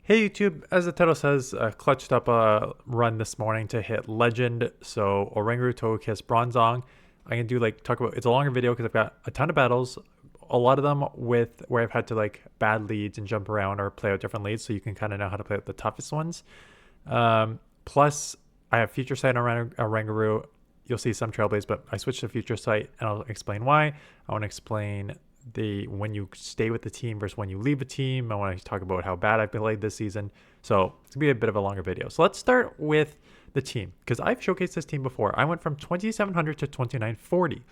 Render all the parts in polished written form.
Hey YouTube, as the title says, clutched up a run this morning to hit Legend. So oranguru, togekiss, bronzong. I'm gonna do talk about. It's a longer video because I've got a ton of battles, a lot of them with where I've had to bad leads and jump around or play out different leads, so you can kind of know how to play out the toughest ones. Plus, I have future sight on oranguru. You'll see some trailblaze, but I switched to future sight, and I'll explain why. I want to explain the when you stay with the team versus when you leave a team. I want to talk about how bad I've played this season. So it's gonna be a bit of a longer video. So let's start with the team because I've showcased this team before. I went from 2700 to 2940.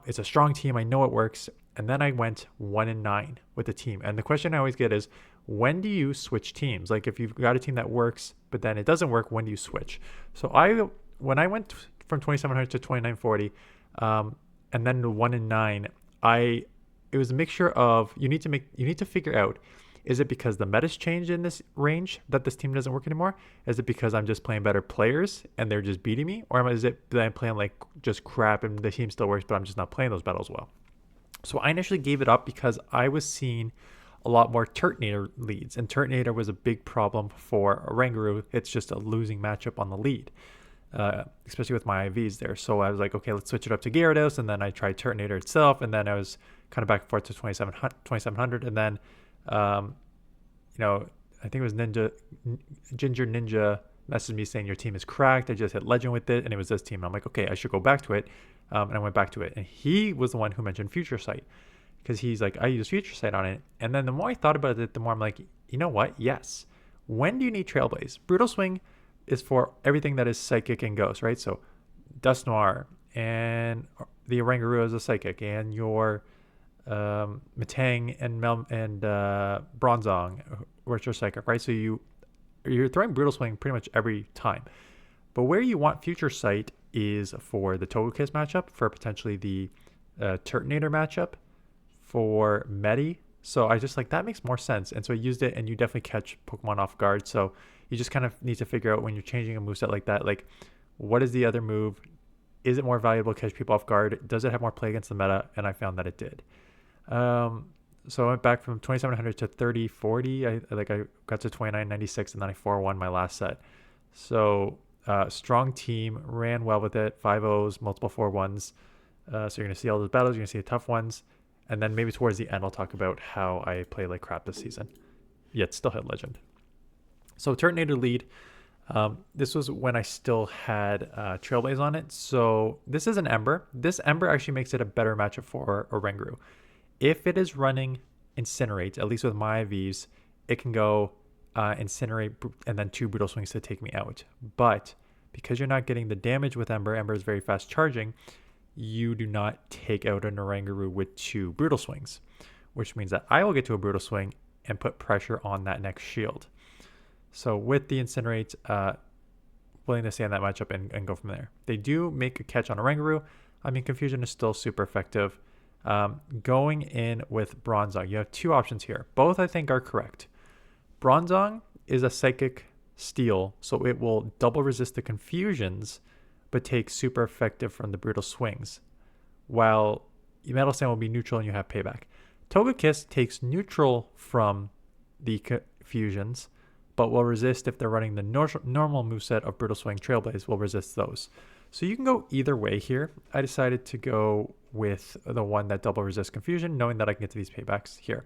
It's a strong team. I know it works. And then I went 1-9 with the team. And the question I always get is, when do you switch teams? Like if you've got a team that works, but then it doesn't work, when do you switch? So when I went from 2700 to 2940, and then to 1-9, it was a mixture of you need to figure out, is it because the meta's changed in this range that this team doesn't work anymore? Is it because I'm just playing better players and they're just beating me? Or is it that I'm playing just crap and the team still works, but I'm just not playing those battles well? So I initially gave it up because I was seeing a lot more Turtonator leads, and Turtonator was a big problem for oranguru. It's just a losing matchup on the lead, especially with my IVs there. So I was like, okay, let's switch it up to Gyarados, and then I tried Turtonator itself, and then I was kind of back and forth to 2700, and then, I think it was Ginger Ninja messaged me saying your team is cracked. I just hit Legend with it, and it was this team. And I'm like, okay, I should go back to it. And I went back to it, and he was the one who mentioned Future Sight because he's like, I use Future Sight on it. And then the more I thought about it, the more I'm like, you know what? Yes. When do you need Trailblaze? Brutal Swing is for everything that is Psychic and Ghost, right? So Dust Noir and the Oranguru is a Psychic, and your Matang and Bronzong, which are Psychic, right? So you're throwing Brutal Swing pretty much every time. But where you want Future Sight is for the togekiss matchup, for potentially the Turtonator matchup, for Medi. So I just that makes more sense. And so I used it, and you definitely catch Pokemon off guard. So you just kind of need to figure out when you're changing a moveset like that, what is the other move? Is it more valuable to catch people off guard? Does it have more play against the meta? And I found that it did. So I went back from 2700 to 3040. I got to 2996, and then I 4-1 my last set. So strong team, ran well with it, 5-0s, multiple 4-1s. So you're going to see all those battles, you're going to see the tough ones. And then maybe towards the end, I'll talk about how I play like crap this season, yet still hit Legend. So Turtonator lead. This was when I still had Trailblaze on it. So this is an Ember. This Ember actually makes it a better matchup for oranguru. If it is running Incinerate, at least with my IVs, it can go Incinerate and then 2 Brutal Swings to take me out. But because you're not getting the damage with Ember, Ember is very fast charging, you do not take out an oranguru with 2 Brutal Swings, which means that I will get to a Brutal Swing and put pressure on that next shield. So with the Incinerate, willing to stay on that matchup and go from there. They do make a catch on oranguru. I mean, Confusion is still super effective. Going in with Bronzong, you have 2 options here. Both I think are correct. Bronzong is a Psychic Steel, so it will double resist the Confusions, but take super effective from the Brutal Swings, while Metal Sand will be neutral and you have payback. Togekiss takes neutral from the Confusions, but will resist if they're running the normal moveset of Brutal Swing. Trailblaze will resist those. So you can go either way here. I decided to go with the one that double resists Confusion, knowing that I can get to these paybacks here.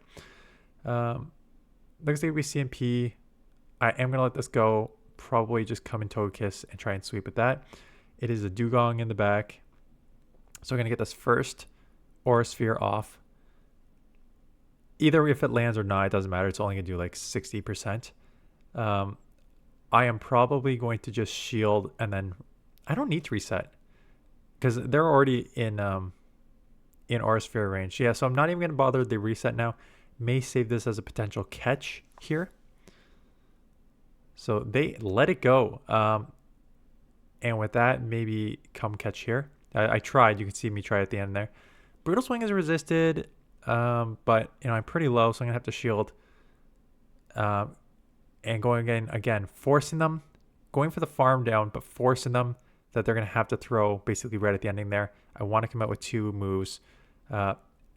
Looks like we CMP. I am going to let this go. Probably just come in Togekiss and try and sweep with that. It is a Dugong in the back. So I'm going to get this first Aura Sphere off. Either if it lands or not, it doesn't matter. It's only going to do 60%. I am probably going to just shield, and then I don't need to reset because they're already in Aura Sphere range. Yeah, so I'm not even going to bother the reset now. May save this as a potential catch here. So they let it go. And with that, maybe come catch here. I tried. You can see me try at the end there. Brutal Swing is resisted, but I'm pretty low, so I'm going to have to shield. And going again, forcing them, going for the farm down, but forcing them that they're going to have to throw basically right at the ending there. I want to come out with 2 moves.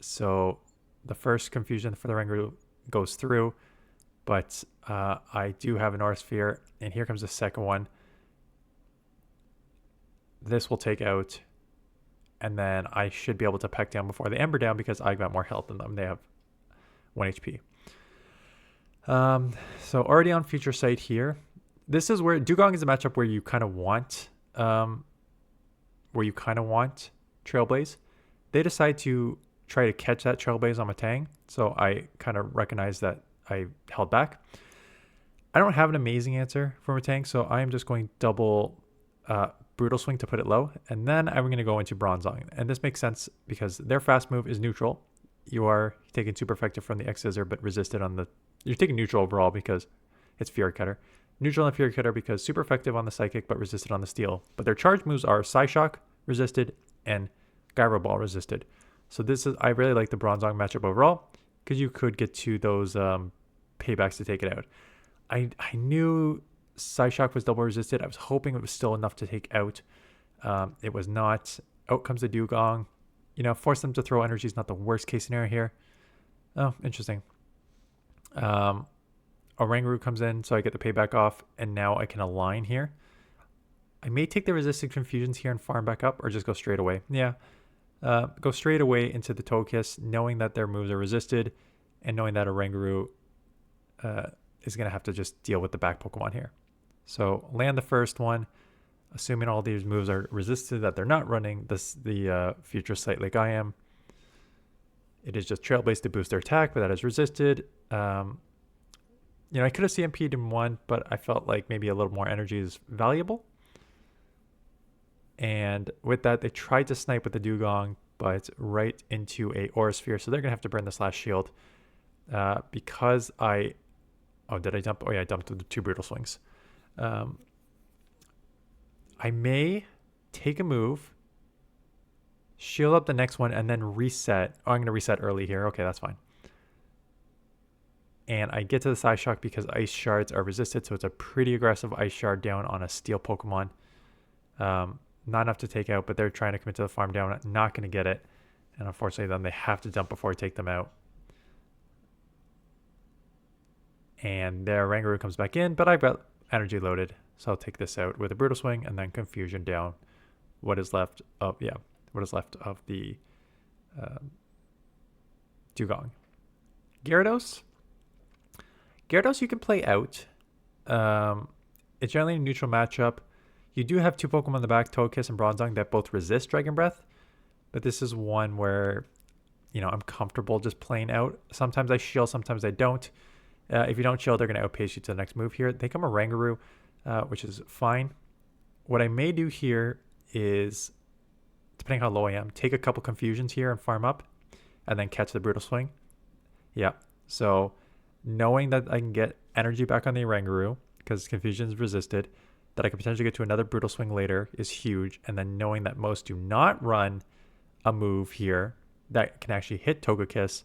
So the first Confusion for the oranguru goes through, but I do have an Aura Sphere, and here comes the second one. This will take out, and then I should be able to peck down before they Ember down because I got more health than them. They have 1 HP. So already on Future Sight here. This is where Dugong is a matchup where you kind of want Trailblaze. They decide to try to catch that Trailblaze on Matang, so I kind of recognize that I held back. I don't have an amazing answer for Matang, so I am just going double Brutal Swing to put it low, and then I'm going to go into Bronzong. And this makes sense because their fast move is neutral. You are taking super effective from the X Scissor, but resisted on the... You're taking neutral overall because it's Fury Cutter. Neutral on Fury Cutter because super effective on the Psychic, but resisted on the Steel. But their charge moves are Psyshock resisted and Gyro Ball resisted. So this is... I really like the Bronzong matchup overall because you could get to those paybacks to take it out. I knew Psyshock was double resisted. I was hoping it was still enough to take out. It was not. Out comes the Dugong. You know, force them to throw energy is not the worst case scenario here. Oh, interesting. Oranguru comes in, so I get the payback off, and now I can align here. I may take the resisted confusions here and farm back up, or just go straight away. Yeah, go straight away into the togekiss, knowing that their moves are resisted, and knowing that Oranguru is going to have to just deal with the back Pokemon here. So land the first one, assuming all these moves are resisted, that they're not running the Future Sight like I am. It is just Trailblaze to boost their attack, but that is resisted. You know, I could have CMP'd in one, but I felt like maybe a little more energy is valuable. And with that, they tried to snipe with the Dugong, but right into a Aura Sphere. So they're going to have to burn this last shield. Because I... Oh, did I dump? Oh, yeah, I dumped the 2 Brutal Swings. I may take a move, shield up the next one, and then reset. Oh, I'm going to reset early here. Okay, that's fine. And I get to the Psyshock because Ice Shards are resisted, so it's a pretty aggressive Ice Shard down on a Steel Pokemon. Not enough to take out, but they're trying to commit to the farm down. Not going to get it. And unfortunately, then they have to dump before I take them out. And their Oranguru comes back in, but I've got energy loaded, so I'll take this out with a Brutal Swing and then Confusion down what is left of the Dugong. Gyarados you can play out. It's generally a neutral matchup. You do have 2 Pokemon in the back, Togekiss and Bronzong, that both resist Dragon Breath, but this is one where, you know, I'm comfortable just playing out. Sometimes I shield, sometimes I don't. If you don't shield, they're going to outpace you to the next move here. They come Oranguru, which is fine. What I may do here is, depending how low I am, take a couple Confusions here and farm up, and then catch the Brutal Swing. Yeah, so knowing that I can get energy back on the Oranguru, because Confusion is resisted, that I could potentially get to another Brutal Swing later is huge, and then knowing that most do not run a move here that can actually hit Togekiss,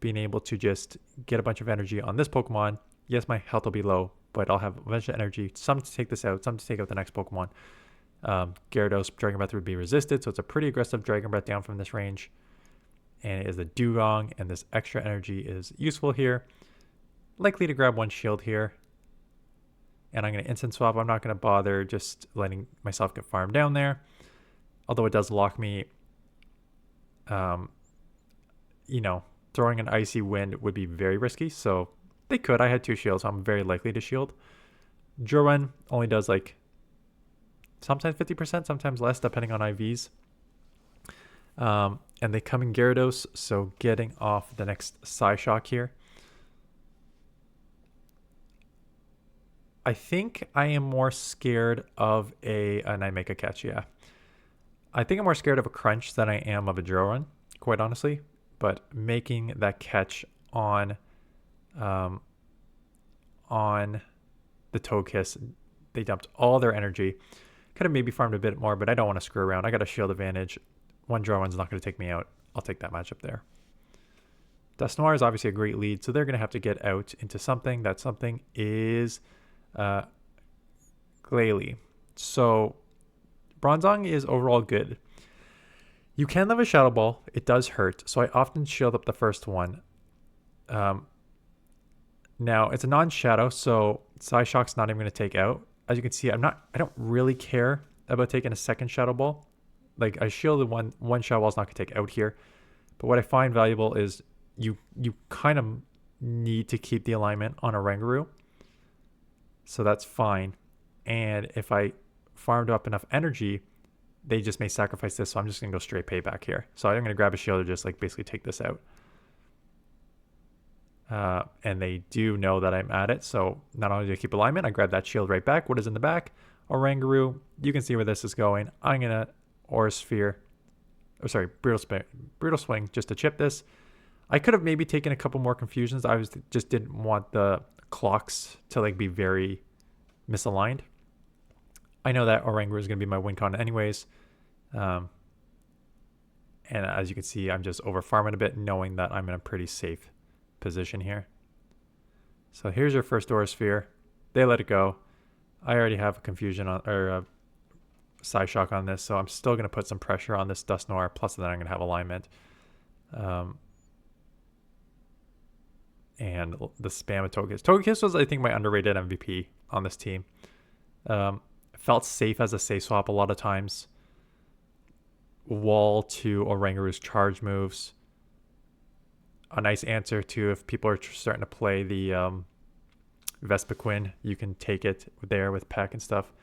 being able to just get a bunch of energy on this Pokemon. Yes, my health will be low, but I'll have a bunch of energy, some to take this out, some to take out the next Pokemon. Gyarados Dragon Breath would be resisted, so it's a pretty aggressive Dragon Breath down from this range. And it is the Dugong, and this extra energy is useful here. Likely to grab 1 shield here. And I'm going to instant swap. I'm not going to bother just letting myself get farmed down there. Although it does lock me, you know, throwing an Icy Wind would be very risky, so they could. I had 2 shields, so I'm very likely to shield. Jorun only does like sometimes 50%, sometimes less, depending on IVs. And they come in Gyarados, so getting off the next Psyshock here. I think I am more scared of and I make a catch, yeah. I think I'm more scared of a Crunch than I am of a Jorun, quite honestly. But making that catch on the Togekiss, they dumped all their energy. Could have maybe farmed a bit more, but I don't want to screw around. I got a shield advantage. 1 Jorun's not going to take me out. I'll take that matchup there. Dusknoir is obviously a great lead, so they're going to have to get out into something. That something is Glalie. So Bronzong is overall good. You can live a Shadow Ball. It does hurt, so I often shield up the first one. Now it's a non-shadow, so Psyshock's not even going to take out. As you can see, I don't really care about taking a second Shadow Ball. Like I shielded one Shadow Ball's not going to take out here. But what I find valuable is you kind of need to keep the alignment on oranguru. So that's fine. And if I farmed up enough energy, they just may sacrifice this. So I'm just going to go straight payback here. So I'm going to grab a shield to just like basically take this out. And they do know that I'm at it. So not only do I keep alignment, I grab that shield right back. What is in the back? Oranguru. You can see where this is going. I'm going to Aura Sphere. Oh, sorry, Brutal Swing just to chip this. I could have maybe taken a couple more confusions. Just didn't want the clocks to like be very misaligned. I know that Oranguru is going to be my win con anyways. And as you can see, I'm just over farming a bit, knowing that I'm in a pretty safe position here. So here's your first Aura Sphere. They let it go. I already have a confusion on, or a Psyshock on this, so I'm still going to put some pressure on this Dusknoir, plus then I'm going to have alignment. And the spam of Togekiss. Togekiss was, I think, my underrated MVP on this team. Felt safe as a safe swap a lot of times. Wall to Oranguru's charge moves. A nice answer to if people are starting to play the Vespiquen, you can take it there with Peck and stuff.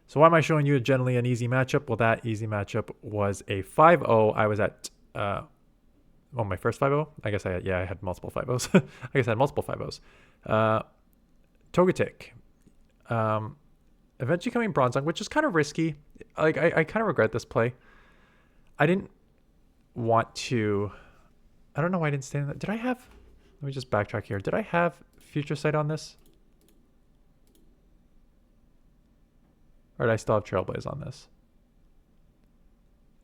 So why am I showing you generally an easy matchup? Well, that easy matchup was a 5-0. I was at, my first 5-0? I guess I had multiple 5-0s. I guess I had multiple 5-0s. Togetic. Eventually coming Bronzong, which is kind of risky. Like, I kind of regret this play. I didn't want to... I don't know why I didn't stay in that. Did I have... Let me just backtrack here. Did I have Future Sight on this? Or did I still have Trailblaze on this?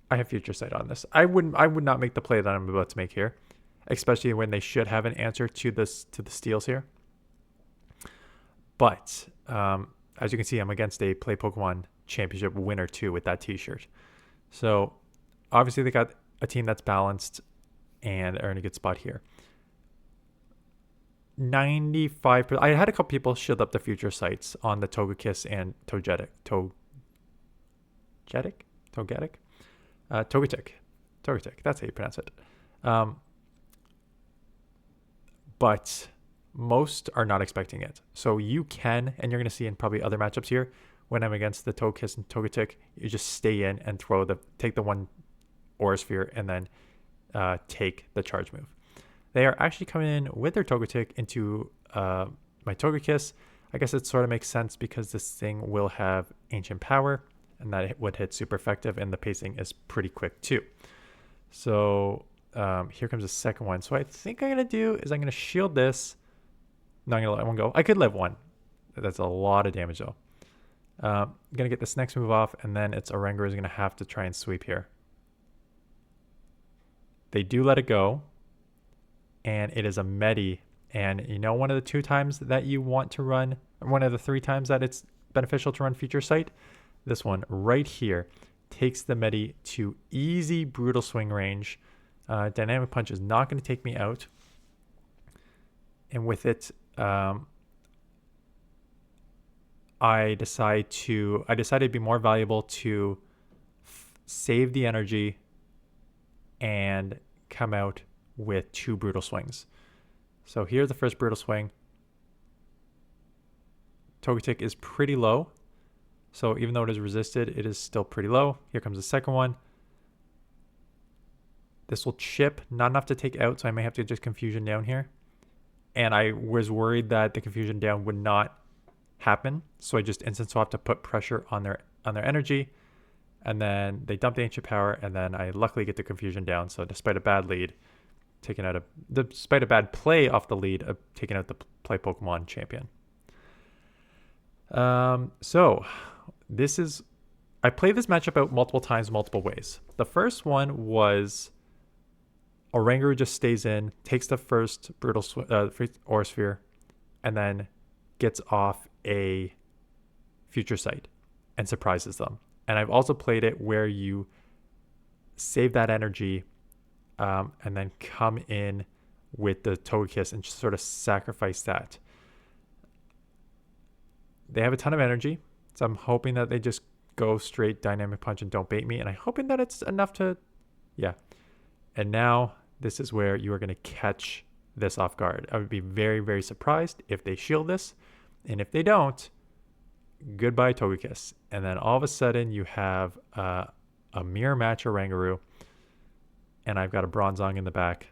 I have Future Sight on this. I would not make the play that I'm about to make here, especially when they should have an answer to the steals here. But as you can see, I'm against a Play Pokemon Championship winner too with that T-shirt. So obviously they got a team that's balanced and are in a good spot here. 95%. I had a couple people shield up the Future Sights on the Togekiss and Togetic. Togetic? Togetic. That's how you pronounce it. But most are not expecting it. So you can, and you're going to see in probably other matchups here, when I'm against the Togekiss and Togetic, you just stay in and take the one Aura Sphere and then take the charge move. They are actually coming in with their Togetic into my Togekiss. I guess it sort of makes sense because this thing will have Ancient Power, and that would hit super effective, and the pacing is pretty quick too. So here comes the second one. So what I think I'm going to do is I'm going to shield this. Not going to let one go. I could live one. That's a lot of damage though. I'm going to get this next move off, and then it's Oranguru is going to have to try and sweep here. They do let it go, and it is a Medi. And you know, one of the 2 times that you want to run, one of the 3 times that it's beneficial to run Future Sight, this one right here takes the Medi to easy Brutal Swing range. Dynamic Punch is not going to take me out. And with it, I decided it'd be more valuable to save the energy and come out with 2 Brutal Swings. So here's the first Brutal Swing. Togetic is pretty low. So even though it is resisted, it is still pretty low. Here comes the second one. This will chip, not enough to take out, so I may have to just Confusion down here. And I was worried that the Confusion down would not happen, so I just instant swap to put pressure on their energy. And then they dump the Ancient Power, and then I luckily get the Confusion down. So despite a bad lead, despite a bad play off the lead, taking out the Play Pokemon champion. So this is, I played this matchup out multiple times, multiple ways. The first one was Oranguru just stays in, takes the first Aura Sphere, and then gets off a Future Sight and surprises them. And I've also played it where you save that energy and then come in with the Togekiss and just sort of sacrifice that. They have a ton of energy, so I'm hoping that they just go straight dynamic punch and don't bait me, and I'm hoping that it's enough to, yeah. And now this is where you are going to catch this off guard. I would be very, very surprised if they shield this, and if they don't, goodbye togekiss. And then all of a sudden you have a mirror match oranguru, and I've got a bronzong in the back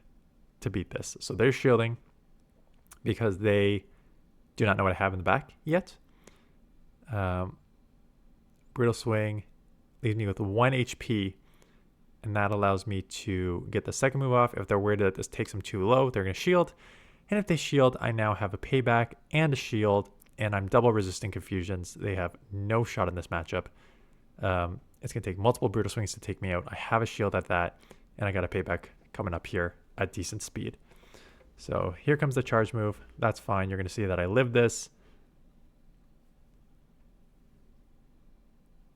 to beat this. So they're shielding because they do not know what I have in the back yet. Brutal swing leaves me with 1 HP, and that allows me to get the second move off. If they're worried that this takes them too low, they're going to shield. And if they shield, I now have a payback and a shield, and I'm double resisting confusions. They have no shot in this matchup. It's going to take multiple brutal swings to take me out. I have a shield at that, and I got a payback coming up here at decent speed. So here comes the charge move. That's fine. You're going to see that I lived this.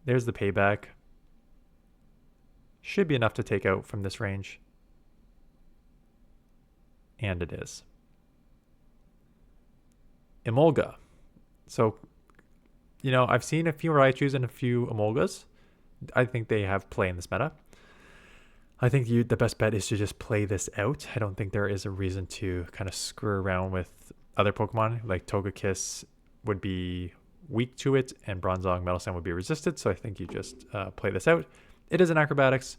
There's the payback. Should be enough to take out from this range. And it is. Emolga. So, you know, I've seen a few Raichus and a few Emolgas. I think they have play in this meta. I think the best bet is to just play this out. I don't think there is a reason to kind of screw around with other Pokemon. Like togekiss would be weak to it, and bronzong metal sand would be resisted. So I think you just play this out. It is an acrobatics,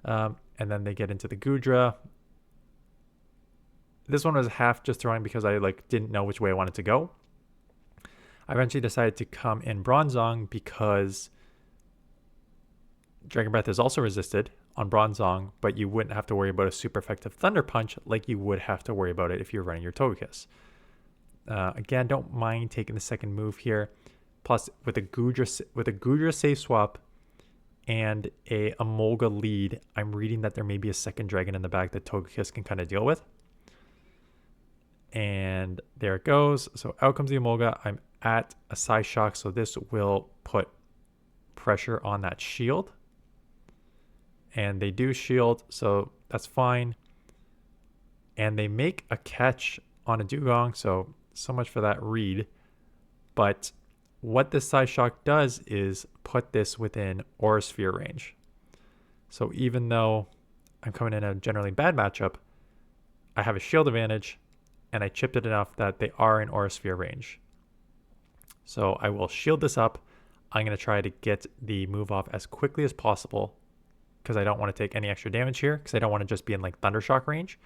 and then they get into the Goodra. This one was half just throwing because I didn't know which way I wanted to go. I eventually decided to come in bronzong because Dragon Breath is also resisted on bronzong, but you wouldn't have to worry about a super effective Thunder Punch like you would have to worry about it if you're running your togekiss. Again, don't mind taking the second move here. Plus, with a Goodra safe swap and a Emolga lead, I'm reading that there may be a second dragon in the back that togekiss can kind of deal with. And there it goes. So out comes the Emolga. I'm at a Psy Shock, so this will put pressure on that shield. And they do shield, so that's fine. And they make a catch on a Dugong, so much for that read. But what this Psy Shock does is put this within Aura Sphere range. So even though I'm coming in a generally bad matchup, I have a shield advantage, and I chipped it enough that they are in Aura Sphere range. So I will shield this up. I'm going to try to get the move off as quickly as possible because I don't want to take any extra damage here, because I don't want to just be in Thunder Shock range.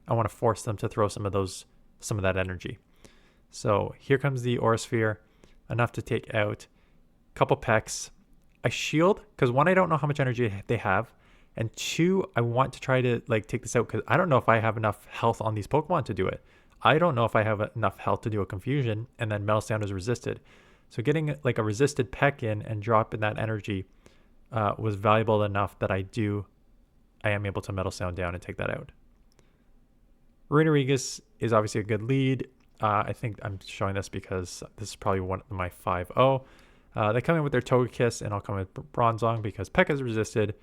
I want to force them to throw some of that energy. So here comes the Aura Sphere, enough to take out a couple pecks. I shield because 1, I don't know how much energy they have, and 2, I want to try to take this out because I don't know if I have enough health on these Pokemon to do it. I don't know if I have enough health to do a confusion, and then Metal Sound is resisted. So getting a resisted peck in and dropping that energy was valuable enough that I am able to Metal Sound down and take that out. Runerigus is obviously a good lead. I think I'm showing this because this is probably one of my 5-0. They come in with their Togekiss, and I'll come with Bronzong because Peck is resisted.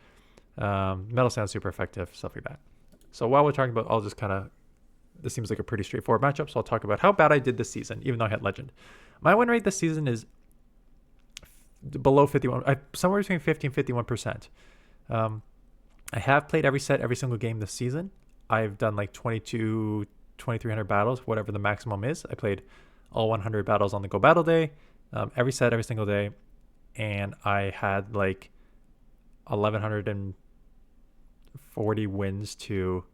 Metal Sound super effective, stuff like that. So while we're talking about, I'll just this seems like a pretty straightforward matchup, so I'll talk about how bad I did this season, even though I had Legend. My win rate this season is below 51, somewhere between 50 and 51%. I have played every single game this season. I've done 2,300 battles, whatever the maximum is. I played all 100 battles on the Go Battle Day, every single day, and I had 1,140 wins to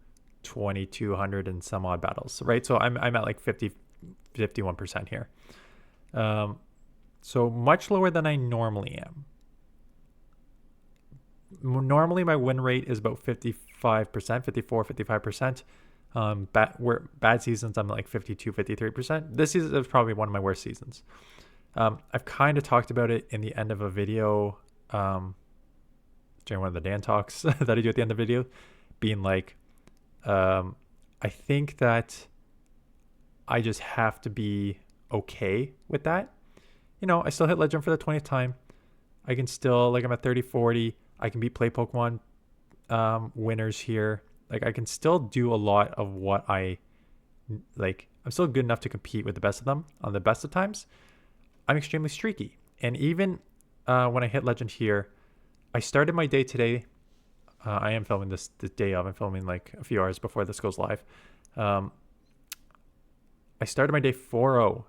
2,200 and some odd battles, right? So I'm at 51% here. So much lower than I normally am. Normally my win rate is about 55%, 54, 55%. Bad seasons, I'm 52, 53%. This season is probably one of my worst seasons. I've kind of talked about it in the end of a video, during one of the Dan talks that I do at the end of the video, being I think that I just have to be okay with that. I still hit Legend for the 20th time. I can still, I'm at 30-40. I can beat Play Pokemon winners here. I can still do a lot of what I'm still good enough to compete with the best of them on the best of times. I'm extremely streaky. And even when I hit legend here, I started my day today. I am filming this the day of. I'm filming like a few hours before this goes live. I started my day 4-0.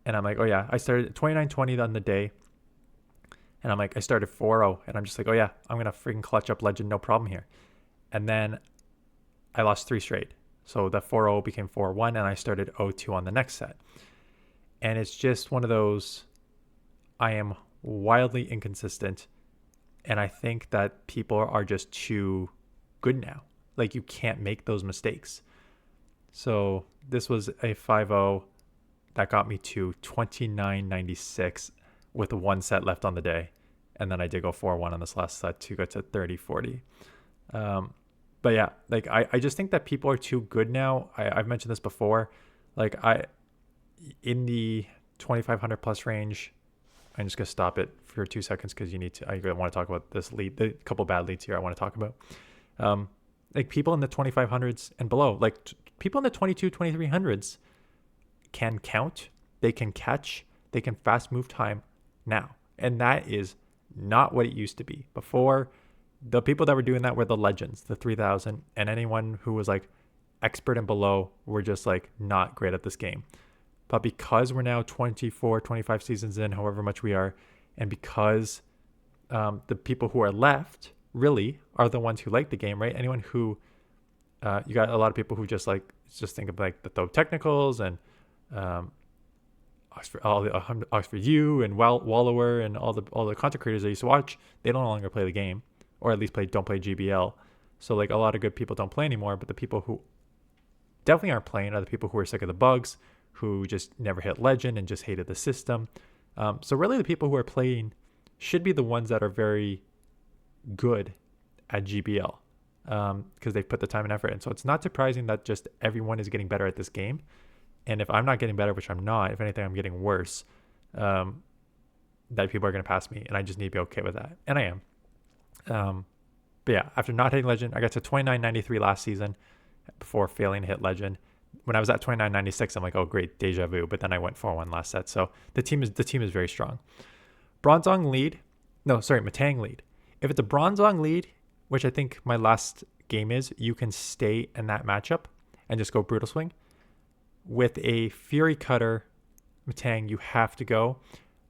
And I'm like, oh yeah, I started 29-20 on the day. And I'm like, I started 4-0. And I'm just like, oh yeah, I'm going to freaking clutch up legend, no problem here. And then I lost 3 straight. So the 4-0 became 4-1, and I started 0-2 on the next set. And it's just one of those, I am wildly inconsistent. And I think that people are just too good now. Like, you can't make those mistakes. So this was a 5-0 that got me to 29.96 with 1 set left on the day. And then I did go 4-1 on this last set to go to 30.40. But yeah, like I just think that people are too good now. I've mentioned this before. Like, in the 2,500 plus range, I'm just going to stop it for 2 seconds because I want to talk about this lead, the couple bad leads here I want to talk about. Like, people in the 2,500s and below, like people in the 2,300s can count, they can catch, they can fast move time now. And that is not what it used to be. Before, the people that were doing that were the legends, the 3,000, and anyone who was like expert and below were just like not great at this game. But because we're now 24, 25 seasons in, however much we are, and because the people who are left really are the ones who like the game, right? Anyone who, you got a lot of people who just think of like the technicals and Oxford U and Wallower and all the content creators I used to watch. They no longer play the game, or at least don't play GBL. So like, a lot of good people don't play anymore, but the people who definitely aren't playing are the people who are sick of the bugs, who just never hit legend and just hated the system. So really, the people who are playing should be the ones that are very good at GBL, because they've put the time and effort in. So it's not surprising that just everyone is getting better at this game. And if I'm not getting better, which I'm not, if anything, I'm getting worse, that people are going to pass me, and I just need to be okay with that. And I am. But yeah, after not hitting legend, I got to 29.93 last season before failing to hit legend. When I was at 29.96, I'm like, oh great, deja vu. But then I went 4-1 last set. So the team is very strong. Bronzong lead. No, sorry, Matang lead. If it's a Bronzong lead, which I think my last game is, you can stay in that matchup and just go Brutal Swing. With a Fury Cutter Matang, you have to go.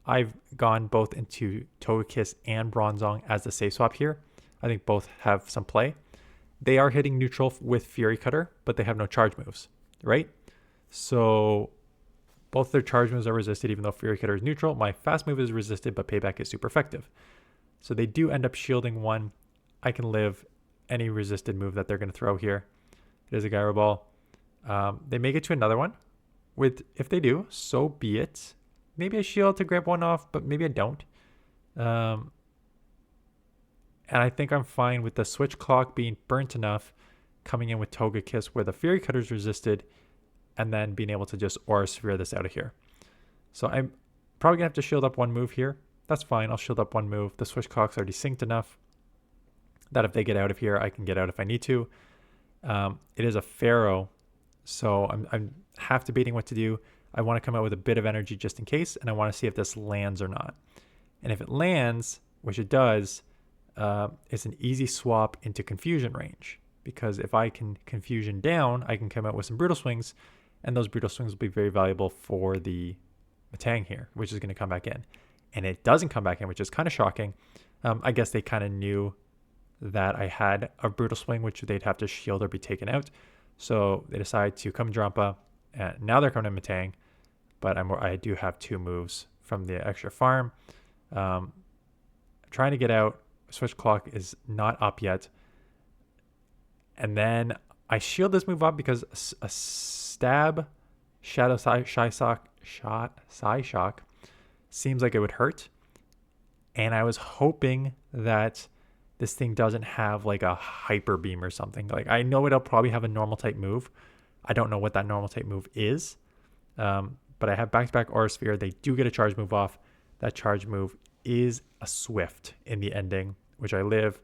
I've gone both into togekiss and Bronzong as the safe swap here. I think both have some play. They are hitting neutral with Fury Cutter, but they have no charge moves, right? So both their charge moves are resisted, even though Fury Cutter is neutral. My fast move is resisted, but payback is super effective. So they do end up shielding one. I can live any resisted move that they're going to throw here. It is a Gyro Ball. They may get to another one. If they do, so be it. Maybe I shield to grab one off, but maybe I don't. And I think I'm fine with the switch clock being burnt enough, coming in with togekiss where the Fury Cutter is resisted, and then being able to just Aura Sphere this out of here. So I'm probably going to have to shield up one move here. That's fine. I'll shield up one move. The switch clock's already synced enough that if they get out of here, I can get out if I need to. It is a Pharaoh, so I'm half debating what to do. I want to come out with a bit of energy just in case, and I want to see if this lands or not. And if it lands, which it does, it's an easy swap into confusion range, because if I can confusion down, I can come out with some brutal swings, and those brutal swings will be very valuable for the Matang here, which is going to come back in. And it doesn't come back in, which is kind of shocking. I guess they kind of knew that I had a brutal swing, which they'd have to shield or be taken out. So they decide to come Drampa, and now they're coming to Matang, but I do have 2 moves from the extra farm. Trying to get out. Switch clock is not up yet. And then I shield this move up because a stab Shadow Psyshock seems like it would hurt. And I was hoping that this thing doesn't have like a hyper beam or something. Like, I know it'll probably have a normal type move. I don't know what that normal type move is. But I have back-to-back Aura Sphere. They do get a charge move off. That charge move is a Swift in the ending, which I live.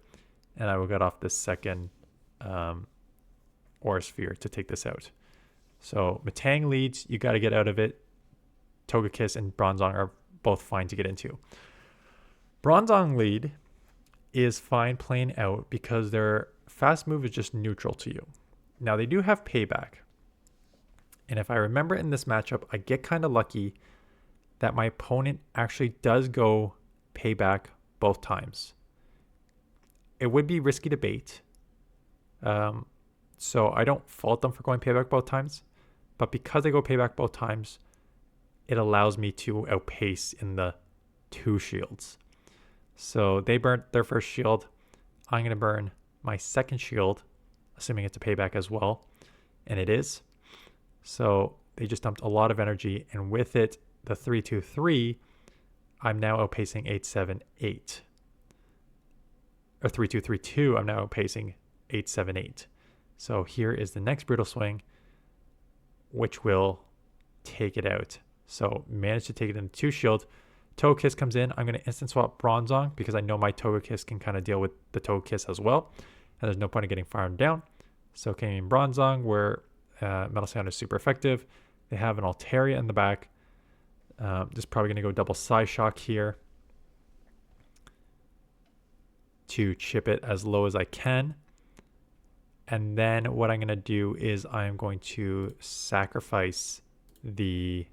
And I will get off this second Aura Sphere to take this out. So Matang leads. You got to get out of it. Togekiss and Bronzong are both fine to get into. Bronzong lead is fine playing out because their fast move is just neutral to you. Now they do have payback. And if I remember in this matchup, I get kind of lucky that my opponent actually does go payback both times. It would be risky to bait. So I don't fault them for going payback both times. But because they go payback both times, it allows me to outpace in the 2 shields. So they burnt their first shield. I'm going to burn my second shield, assuming it's a payback as well. And it is. So they just dumped a lot of energy. And with it, the 3-2-3, I'm now outpacing 8-7-8. Or 3-2-3-2, I'm now outpacing 8-7-8. So here is the next Brutal Swing, which will take it out. So managed to take it into 2 shield. Togekiss comes in. I'm going to instant swap Bronzong because I know my Togekiss can kind of deal with the Togekiss as well. And there's no point in getting farmed down. So came in Bronzong where Metal Sound is super effective. They have an Altaria in the back. Just probably going to go double Psyshock here to chip it as low as I can. And then what I'm going to do is I'm going to sacrifice the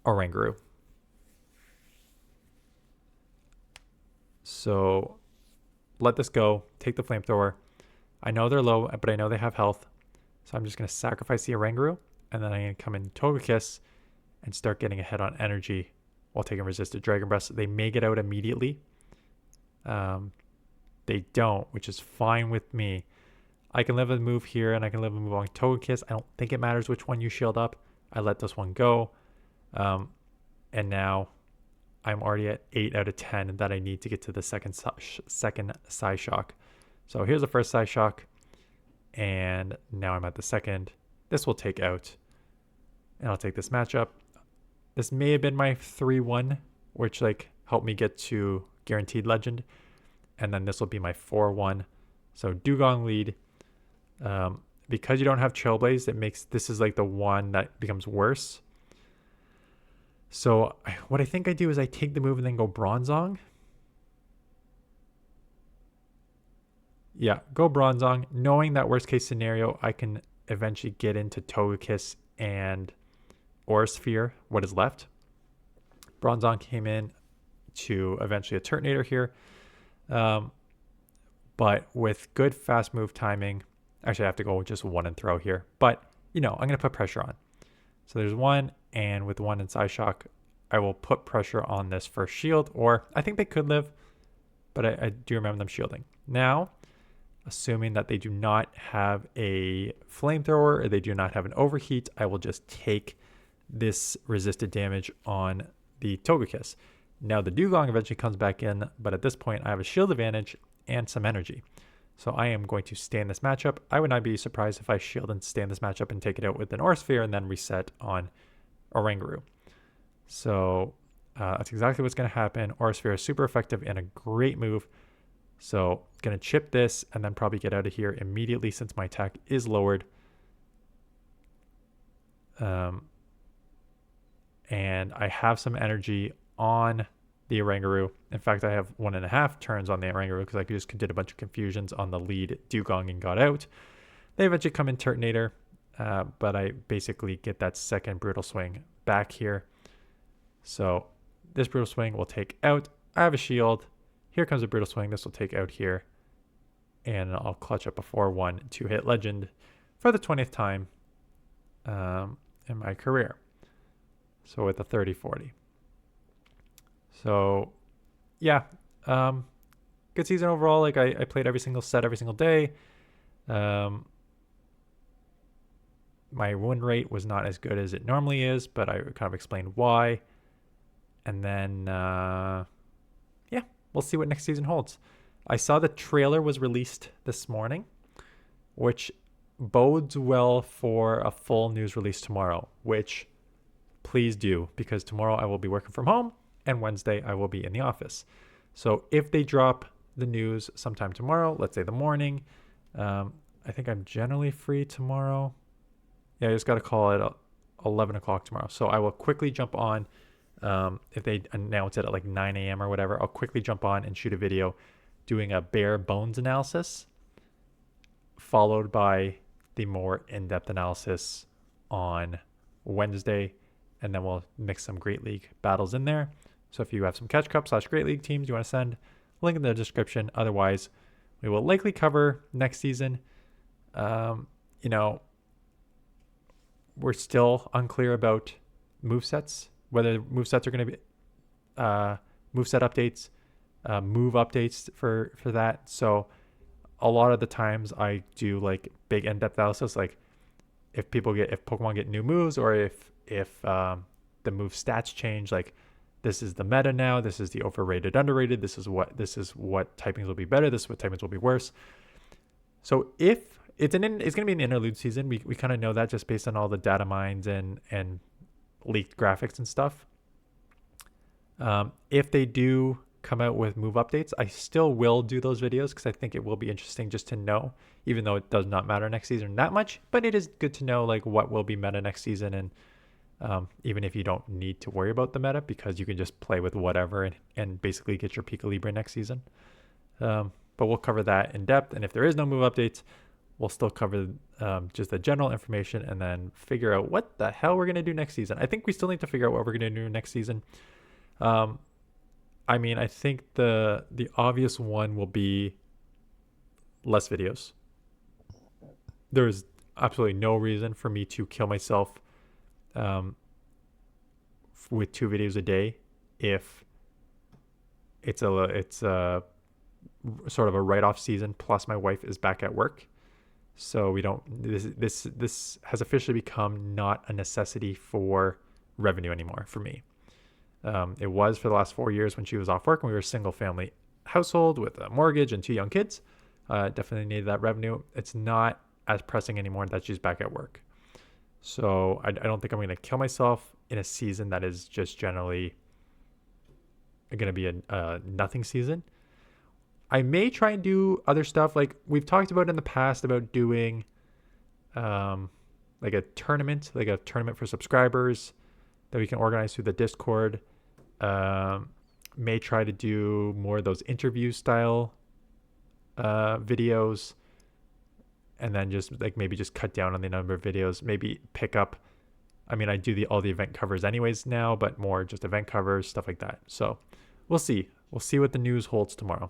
Oranguru. So let this go. Take the flamethrower. I know they're low, but I know they have health. So I'm just going to sacrifice the Oranguru. And then I'm going to come in Togekiss and start getting ahead on energy while taking resisted Dragon Breath. They may get out immediately. They don't, which is fine with me. I can live a move here and I can live a move on Togekiss. I don't think it matters which one you shield up. I let this one go. And now I'm already at 8 out of 10 that I need to get to the second Psyshock. So here's the first Psyshock. And now I'm at the second. This will take out. And I'll take this matchup. This may have been my 3-1, which helped me get to Guaranteed Legend. And then this will be my 4-1. So Dugong lead. Because you don't have Trailblaze, it makes this is the one that becomes worse. So what I think I do is I take the move and then go Bronzong. Yeah, go Bronzong, knowing that worst case scenario, I can eventually get into Togekiss and Aurasphere, what is left. Bronzong came in to eventually a Turtonator here. But with good fast move timing, actually I have to go with just 1 and throw here. But, I'm going to put pressure on. So there's 1, and with 1 in Psyshock, I will put pressure on this first shield, or I think they could live, but I do remember them shielding. Now, assuming that they do not have a flamethrower or they do not have an overheat, I will just take this resisted damage on the Togekiss. Now the Dugong eventually comes back in, but at this point I have a shield advantage and some energy. So I am going to stay in this matchup. I would not be surprised if I shield and stay in this matchup and take it out with an Aurasphere and then reset on Oranguru. So that's exactly what's going to happen. Aurasphere is super effective and a great move. So it's going to chip this and then probably get out of here immediately since my attack is lowered. And I have some energy on the Oranguru. In fact, I have 1.5 turns on the Oranguru because I just did a bunch of confusions on the lead Dugong and got out. They eventually come in Turtonator, but I basically get that second Brutal Swing back here. So this Brutal Swing will take out. I have a shield. Here comes a Brutal Swing. This will take out here. And I'll clutch up a 4-1 to hit Legend for the 20th time in my career. So with a 30-40. So, yeah, good season overall. I played every single set, every single day. My win rate was not as good as it normally is, but I kind of explained why. And then, yeah, we'll see what next season holds. I saw the trailer was released this morning, which bodes well for a full news release tomorrow, which please do, because tomorrow I will be working from home. And Wednesday, I will be in the office. So if they drop the news sometime tomorrow, let's say the morning, I think I'm generally free tomorrow. Yeah, I just got to call it 11 o'clock tomorrow. So I will quickly jump on. If they announce it at like 9 a.m. or whatever, I'll quickly jump on and shoot a video doing a bare bones analysis, followed by the more in-depth analysis on Wednesday, and then we'll mix some Great League battles in there. So if you have some Catch Cup / Great League teams you want to send, link in the description. Otherwise, we will likely cover next season. You know, we're still unclear about movesets, whether movesets are going to be moveset updates, move updates for that. So a lot of the times I do like big in-depth analysis, like if Pokemon get new moves, or if the move stats change, like this is the meta now, this is the overrated, underrated, this is what typings will be better, this is what typings will be worse. So if it's going to be an interlude season, we kind of know that just based on all the data mines and leaked graphics and stuff. If they do come out with move updates, I still will do those videos because I think it will be interesting just to know, even though it does not matter next season that much, but it is good to know like what will be meta next season. And even if you don't need to worry about the meta, because you can just play with whatever and basically get your Pika Libre next season. But we'll cover that in depth. And if there is no move updates, we'll still cover just the general information and then figure out what the hell we're going to do next season. I think we still need to figure out what we're going to do next season. I mean, I think the obvious one will be less videos. There is absolutely no reason for me to kill myself with 2 videos a day if it's a sort of a write-off season, plus my wife is back at work. So we don't, this has officially become not a necessity for revenue anymore for me. It was for the last 4 years when she was off work and we were a single family household with a mortgage and 2 young kids. Definitely needed that revenue. It's not as pressing anymore that she's back at work. So I don't think I'm going to kill myself in a season that is just generally going to be a nothing season. I may try and do other stuff like we've talked about in the past about doing like a tournament for subscribers that we can organize through the Discord. May try to do more of those interview style videos, and then just like maybe just cut down on the number of videos, maybe pick up. I mean, I do all the event covers anyways now, but more just event covers, stuff like that. So we'll see what the news holds tomorrow.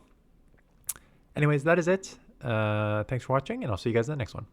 Anyways, that is it. Thanks for watching, and I'll see you guys in the next one.